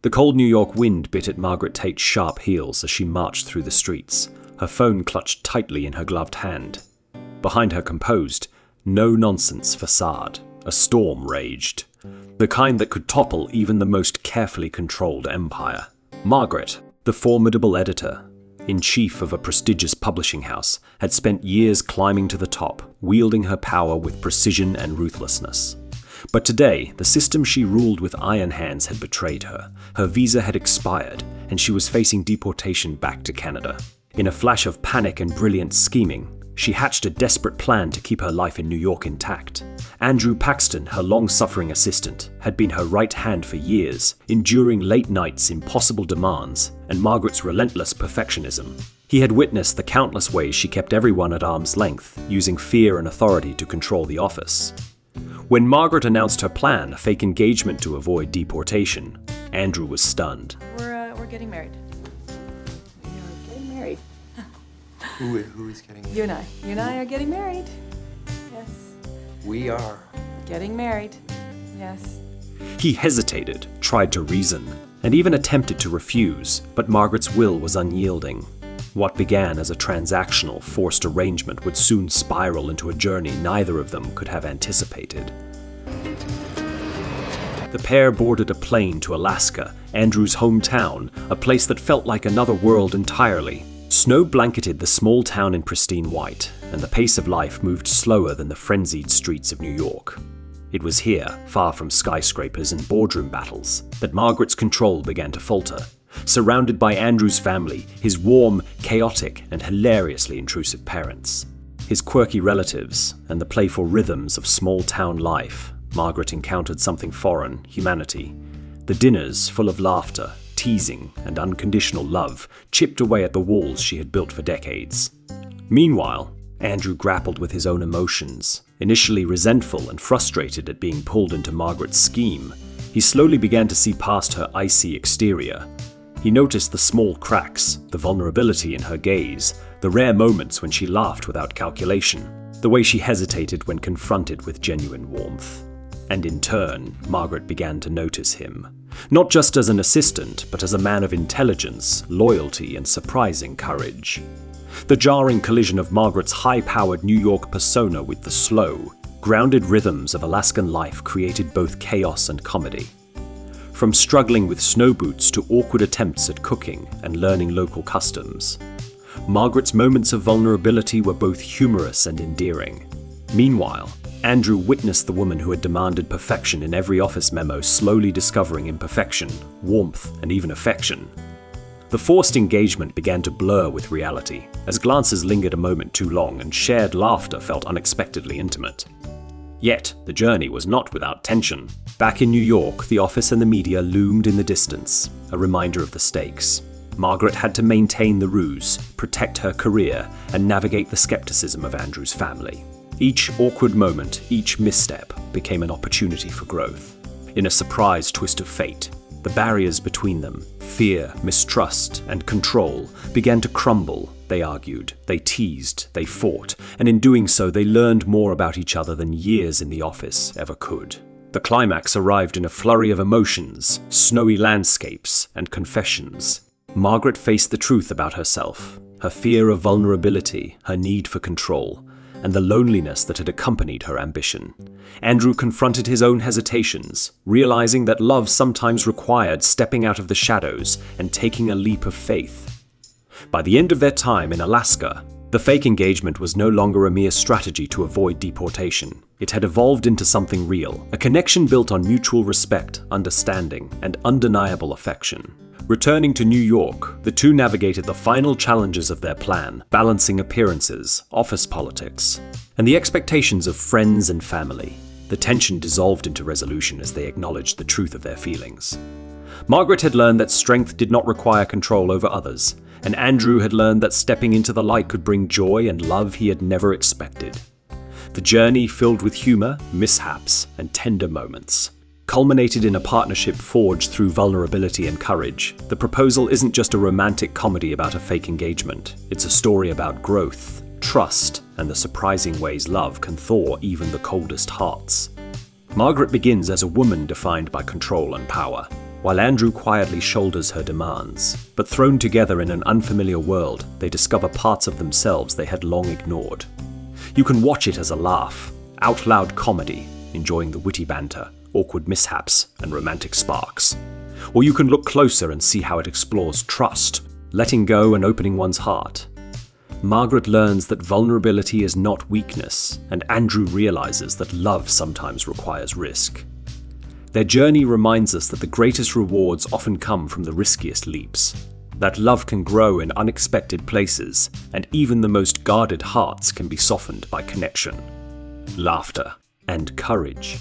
The cold New York wind bit at Margaret Tate's sharp heels as she marched through the streets, her phone clutched tightly in her gloved hand. Behind her composed, no-nonsense facade, a storm raged, the kind that could topple even the most carefully controlled empire. Margaret, the formidable editor-in-chief of a prestigious publishing house, had spent years climbing to the top, wielding her power with precision and ruthlessness. But today, the system she ruled with iron hands had betrayed her. Her visa had expired, and she was facing deportation back to Canada. In a flash of panic and brilliant scheming, she hatched a desperate plan to keep her life in New York intact. Andrew Paxton, her long-suffering assistant, had been her right hand for years, enduring late nights, impossible demands, and Margaret's relentless perfectionism. He had witnessed the countless ways she kept everyone at arm's length, using fear and authority to control the office. When Margaret announced her plan, a fake engagement to avoid deportation, Andrew was stunned. We're getting married. We are getting married. Who is getting married? You and I are getting married. Yes. We are. Getting married. Yes. He hesitated, tried to reason, and even attempted to refuse, but Margaret's will was unyielding. What began as a transactional, forced arrangement would soon spiral into a journey neither of them could have anticipated. The pair boarded a plane to Alaska, Andrew's hometown, a place that felt like another world entirely. Snow blanketed the small town in pristine white, and the pace of life moved slower than the frenzied streets of New York. It was here, far from skyscrapers and boardroom battles, that Margaret's control began to falter. Surrounded by Andrew's family, his warm, chaotic, and hilariously intrusive parents, his quirky relatives, and the playful rhythms of small-town life, Margaret encountered something foreign: humanity. The dinners, full of laughter, teasing, and unconditional love, chipped away at the walls she had built for decades. Meanwhile, Andrew grappled with his own emotions. Initially resentful and frustrated at being pulled into Margaret's scheme, he slowly began to see past her icy exterior. He noticed the small cracks, the vulnerability in her gaze, the rare moments when she laughed without calculation, the way she hesitated when confronted with genuine warmth. And in turn, Margaret began to notice him, not just as an assistant, but as a man of intelligence, loyalty, and surprising courage. The jarring collision of Margaret's high-powered New York persona with the slow, grounded rhythms of Alaskan life created both chaos and comedy. From struggling with snow boots to awkward attempts at cooking and learning local customs, Margaret's moments of vulnerability were both humorous and endearing. Meanwhile, Andrew witnessed the woman who had demanded perfection in every office memo slowly discovering imperfection, warmth, and even affection. The forced engagement began to blur with reality, as glances lingered a moment too long and shared laughter felt unexpectedly intimate. Yet, the journey was not without tension. Back in New York, the office and the media loomed in the distance, a reminder of the stakes. Margaret had to maintain the ruse, protect her career, and navigate the skepticism of Andrew's family. Each awkward moment, each misstep, became an opportunity for growth. In a surprise twist of fate, the barriers between them, fear, mistrust, and control, began to crumble. They argued, they teased, they fought, and in doing so they learned more about each other than years in the office ever could. The climax arrived in a flurry of emotions, snowy landscapes, and confessions. Margaret faced the truth about herself, her fear of vulnerability, her need for control, and the loneliness that had accompanied her ambition. Andrew confronted his own hesitations, realizing that love sometimes required stepping out of the shadows and taking a leap of faith. By the end of their time in Alaska, the fake engagement was no longer a mere strategy to avoid deportation. It had evolved into something real, a connection built on mutual respect, understanding, and undeniable affection. Returning to New York, the two navigated the final challenges of their plan, balancing appearances, office politics, and the expectations of friends and family. The tension dissolved into resolution as they acknowledged the truth of their feelings. Margaret had learned that strength did not require control over others, and Andrew had learned that stepping into the light could bring joy and love he had never expected. The journey, filled with humor, mishaps, and tender moments, culminated in a partnership forged through vulnerability and courage. The proposal isn't just a romantic comedy about a fake engagement. It's a story about growth, trust, and the surprising ways love can thaw even the coldest hearts. Margaret begins as a woman defined by control and power. while Andrew quietly shoulders her demands. But thrown together in an unfamiliar world, they discover parts of themselves they had long ignored. You can watch it as a laugh, out-loud comedy, enjoying the witty banter, awkward mishaps, and romantic sparks. Or you can look closer and see how it explores trust, letting go and opening one's heart. Margaret learns that vulnerability is not weakness, and Andrew realizes that love sometimes requires risk. Their journey reminds us that the greatest rewards often come from the riskiest leaps, that love can grow in unexpected places, and even the most guarded hearts can be softened by connection, laughter, and courage.